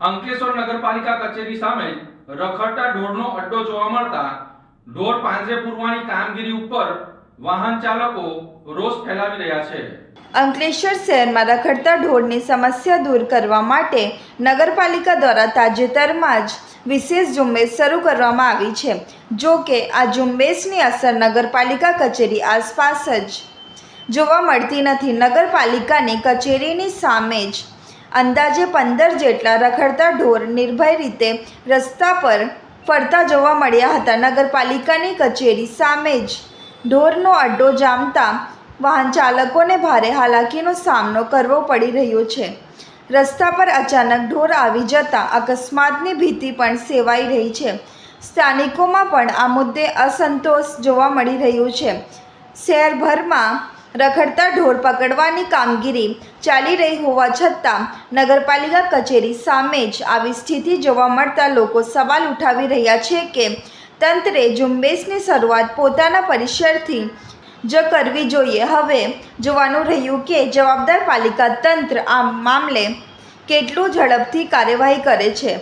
અંકલેશ્વર નગરપાલિકા કચેરી સામે રખડતા ઢોરનો અડ્ડો જોવા મળતા ઢોર પાંજરે પૂરવાની કામગીરી ઉપર વાહન ચાલકો રોષ ફેલાવી રહ્યા છે। અંકલેશ્વર શહેરમાં રખડતા ઢોરની સમસ્યા દૂર કરવા માટે નગરપાલિકા દ્વારા તાજેતરમાં જ વિશેષ ઝુંબેશ શરૂ કરવામાં આવી છે। જો કે આ ઝુંબેશની અસર નગરપાલિકા કચેરી આસપાસ જ જોવા મળતી નથી। નગરપાલિકાની કચેરીની સામે જ અંદાજે 15 જેટલા રખડતા ઢોર નિર્ભય રીતે રસ્તા પર ફરતા જોવા મળ્યા હતા। નગરપાલિકાની કચેરી સામે જ ઢોરનો અડ્ડો જામતા વાહન ચાલકોને ભારે હાલાકીનો સામનો કરવો પડી રહ્યો છે। રસ્તા પર અચાનક ઢોર આવી જતા અકસ્માતની ભીતિ પણ સેવાઈ રહી છે। સ્થાનિકોમાં પણ આ મુદ્દે અસંતોષ જોવા મળી રહ્યો છે। શહેરભરમાં રખડતા ઢોર પકડવાની કામગીરી ચાલી રહી હોવા છતાં નગરપાલિકા કચેરી સામે જ આવી સ્થિતિ જોવા મળતા લોકો સવાલ ઉઠાવી રહ્યા છે કે તંત્રે ઝુંબેશની શરૂઆત પોતાના પરિસરથી જ કરવી જોઈએ। હવે જોવાનું રહ્યું કે જવાબદાર પાલિકા તંત્ર આ મામલે કેટલું ઝડપથી કાર્યવાહી કરે છે।